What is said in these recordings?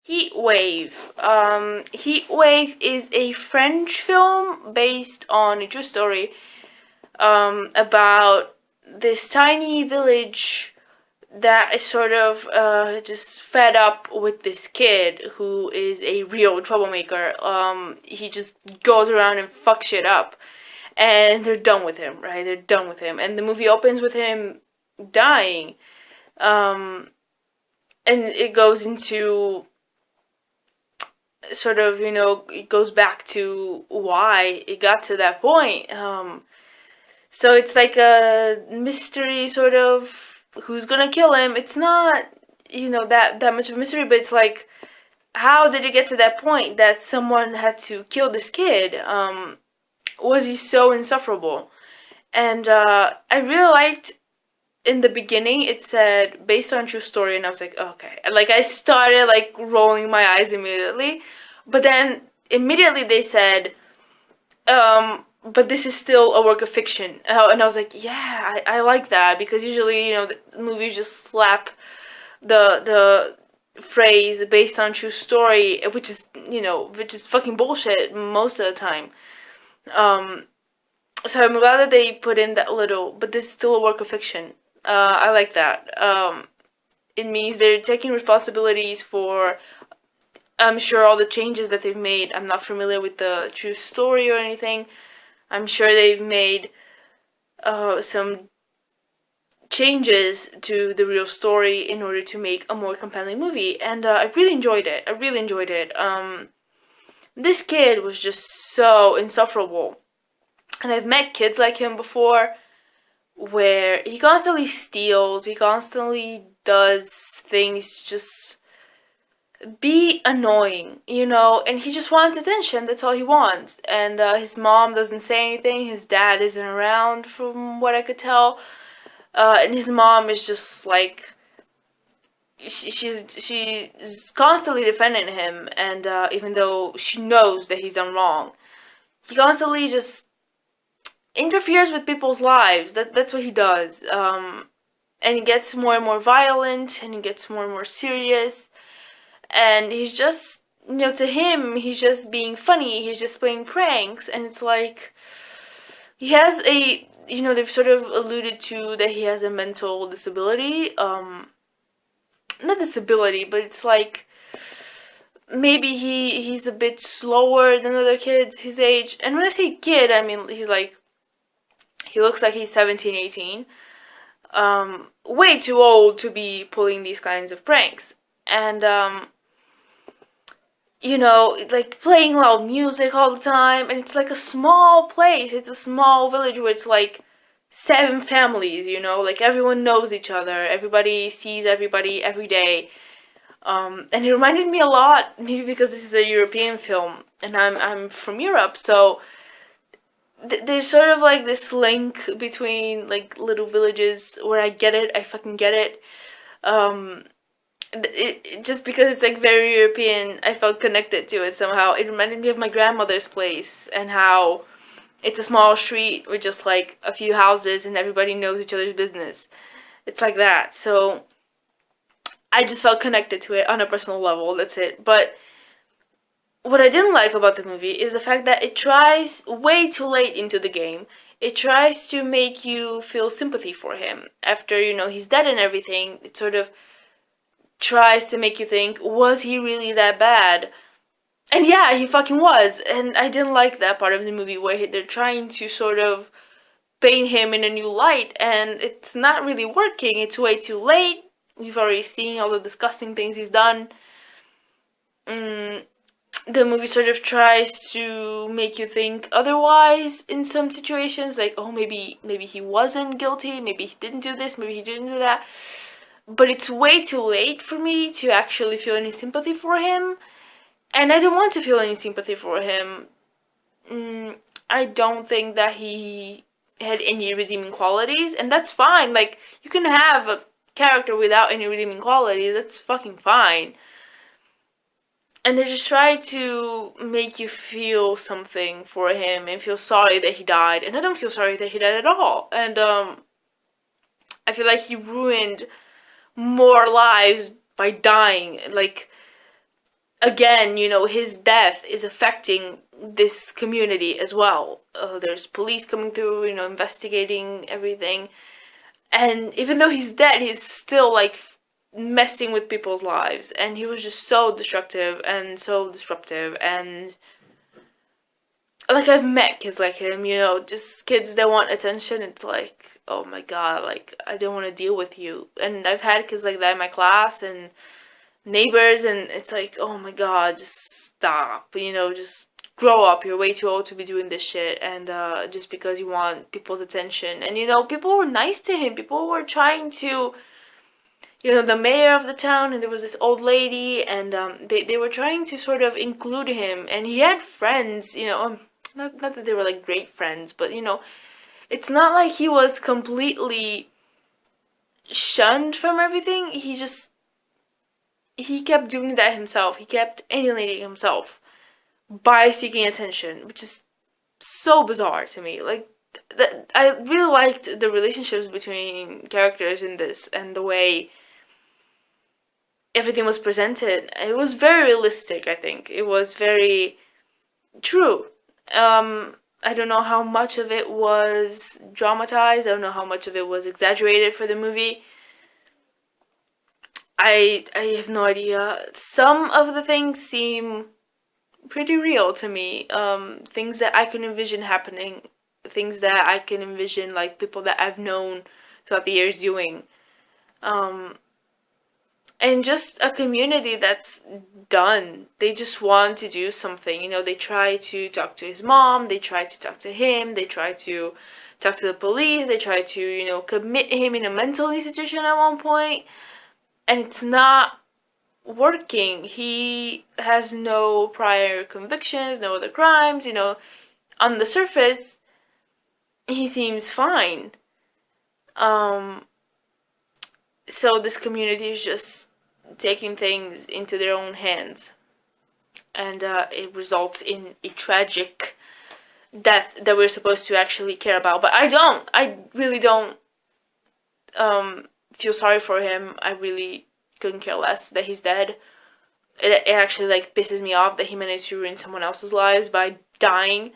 Heat Wave. Heat Wave is a French film based on a true story about this tiny village that is sort of just fed up with this kid who is a real troublemaker. He just goes around and fucks shit up. And they're done with him, right? They're done with him. And the movie opens with him dying. And it goes into sort of, it goes back to why it got to that point. So it's like a mystery, sort of, who's gonna kill him. It's not, that much of a mystery, but it's like, how did it get to that point that someone had to kill this kid? Was he so insufferable? And I really liked, in the beginning, it said, based on true story, and I was like, okay. Like, I started, rolling my eyes immediately, but then, immediately they said, but this is still a work of fiction. And I was like, yeah, I like that, because usually, the movies just slap the phrase based on true story, which is fucking bullshit most of the time. So I'm glad that they put in that little, but this is still a work of fiction. I like that. It means they're taking responsibilities for, I'm sure, all the changes that they've made. I'm not familiar with the true story or anything. I'm sure they've made some changes to the real story in order to make a more compelling movie. And I really enjoyed it. This kid was just so insufferable. And I've met kids like him before, where he constantly steals, he constantly does things just be annoying, and he just wants attention. That's all he wants. And his mom doesn't say anything. His dad isn't around, from what I could tell. And his mom is just like, she's constantly defending him, and even though she knows that he's done wrong, he constantly just interferes with people's lives. That's what he does. And he gets more and more violent, and he gets more and more serious. And he's just, to him, he's just being funny. He's just playing pranks. And it's like, he has a, they've sort of alluded to that he has a mental disability. Not disability, but it's like, maybe he's a bit slower than other kids his age. And when I say kid, I mean, he looks like he's 17, 18. Way too old to be pulling these kinds of pranks. And, playing loud music all the time. And it's like a small place. It's a small village where it's like 7 families, everyone knows each other. Everybody sees everybody every day. And it reminded me a lot, maybe because this is a European film, and I'm from Europe, so there's sort of like this link between little villages where I get it. I fucking get it. Just because it's very European, I felt connected to it somehow. It reminded me of my grandmother's place, and how it's a small street with just a few houses and everybody knows each other's business. It's like that. So I just felt connected to it on a personal level. That's it. But what I didn't like about the movie is the fact that it tries, way too late into the game, it tries to make you feel sympathy for him. After, he's dead and everything, it sort of tries to make you think, was he really that bad? And yeah, he fucking was. And I didn't like that part of the movie where they're trying to sort of paint him in a new light, and it's not really working. It's way too late. We've already seen all the disgusting things he's done. The movie sort of tries to make you think otherwise in some situations, oh, maybe he wasn't guilty, maybe he didn't do this, maybe he didn't do that. But it's way too late for me to actually feel any sympathy for him, and I don't want to feel any sympathy for him. I don't think that he had any redeeming qualities, and that's fine. You can have a character without any redeeming qualities, that's fucking fine. And they just try to make you feel something for him and feel sorry that he died. And I don't feel sorry that he died at all. And I feel like he ruined more lives by dying. again, his death is affecting this community as well. There's police coming through, investigating everything. And even though he's dead, he's still, like, messing with people's lives. And he was just so destructive and so disruptive. And, like, I've met kids like him, just kids that want attention. It's like, oh my god, like, I don't want to deal with you. And I've had kids like that in my class and neighbors, and it's like, oh my god, just stop, just grow up. You're way too old to be doing this shit, and just because you want people's attention. And people were nice to him. People were trying to, the mayor of the town, and there was this old lady, and they were trying to sort of include him. And he had friends, not that they were like great friends, but it's not like he was completely shunned from everything. He kept doing that himself. He kept alienating himself by seeking attention, which is so bizarre to me. Like, I really liked the relationships between characters in this and the way everything was presented. It was very realistic, I think. It was very true. I don't know how much of it was dramatized. I don't know how much of it was exaggerated for the movie. I have no idea. Some of the things seem pretty real to me. Things that I can envision happening. Things that I can envision, like, people that I've known throughout the years doing. And just a community that's done. They just want to do something. They try to talk to his mom. They try to talk to him. They try to talk to the police. They try to, commit him in a mental institution at one point. And it's not working. He has no prior convictions, no other crimes, On the surface, he seems fine. So this community is just taking things into their own hands. And it results in a tragic death that we're supposed to actually care about. But I really don't feel sorry for him. I really couldn't care less that he's dead. It actually, like, pisses me off that he managed to ruin someone else's lives by dying.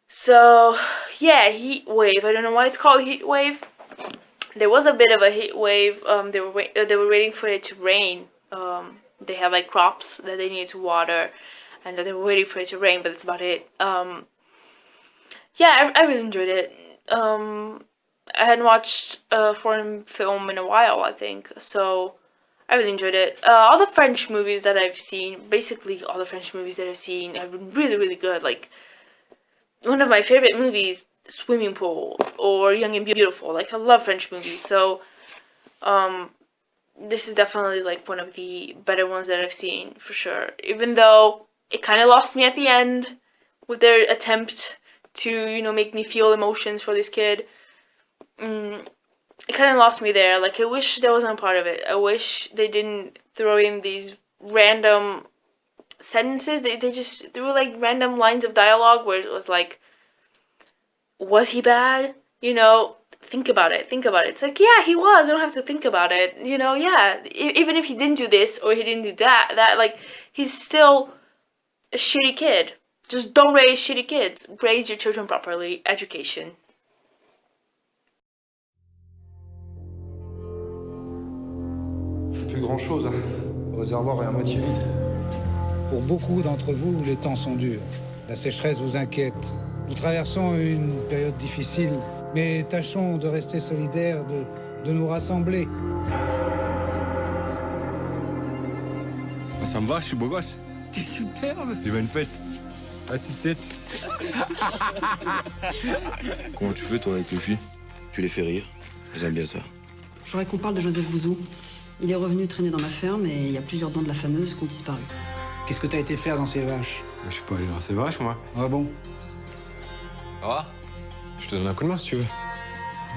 So, yeah, heat wave. I don't know why it's called heat wave. There was a bit of a heat wave. They were waiting for it to rain. They have, like, crops that they need to water, and they were waiting for it to rain, but that's about it. Yeah, I really enjoyed it. I hadn't watched a foreign film in a while, I think, so I really enjoyed it. All the French movies that I've seen, basically all the French movies that I've seen have been really, really good. Like, one of my favorite movies, Swimming Pool, or Young and Beautiful. Like, I love French movies, so this is definitely, like, one of the better ones that I've seen, for sure. Even though it kind of lost me at the end with their attempt to, make me feel emotions for this kid. It kind of lost me there. Like, I wish that wasn't a part of it. I wish they didn't throw in these random sentences. They just threw, like, random lines of dialogue where it was like, was he bad? Think about it. It's like, yeah, he was. I don't have to think about it. Yeah. Even if he didn't do this or he didn't do that, like, he's still a shitty kid. Just don't raise shitty kids. Raise your children properly. Education. Plus grand chose, hein. Le réservoir est à moitié vide. Pour beaucoup d'entre vous, les temps sont durs. La sécheresse vous inquiète. Nous traversons une période difficile, mais tâchons de rester solidaires, de nous rassembler. Ça me va, je suis beau gosse. T'es superbe. Tu veux une fête? La petite tête. Comment tu fais, toi, avec les filles? Tu les fais rire. Elles aiment bien ça. J'aurais qu'on parle de Joseph Bouzou. Il est revenu traîner dans ma ferme et il y a plusieurs dents de la faneuse qui ont disparu. Qu'est-ce que t'as été faire dans ces vaches? Je suis pas allé dans ces vaches, moi. Ah bon? Ça va? Je te donne un coup de main, si tu veux.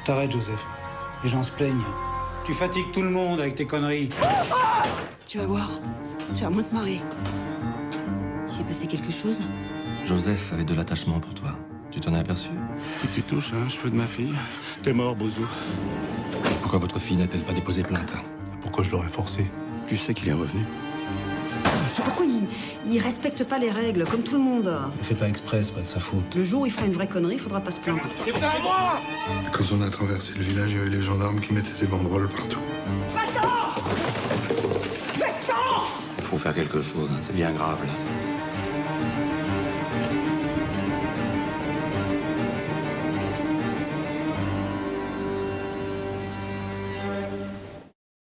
T'arrêtes, Joseph. Les gens se plaignent. Tu fatigues tout le monde avec tes conneries. Tu vas voir. Tu vas moins te marrer. Il s'est passé quelque chose? Joseph avait de l'attachement pour toi. Tu t'en es aperçu? Si tu touches un cheveu de ma fille, t'es mort, Bouzou. Pourquoi votre fille n'a-t-elle pas déposé plainte? Pourquoi je l'aurais forcé? Tu sais qu'il est revenu. Pourquoi il respecte pas les règles, comme tout le monde? Il fait pas exprès, c'est pas de sa faute. Le jour où il fera une vraie connerie, il faudra pas se plaindre. Quand on a traversé le village, il y avait les gendarmes qui mettaient des banderoles partout. Il faut faire quelque chose, hein, c'est bien grave là.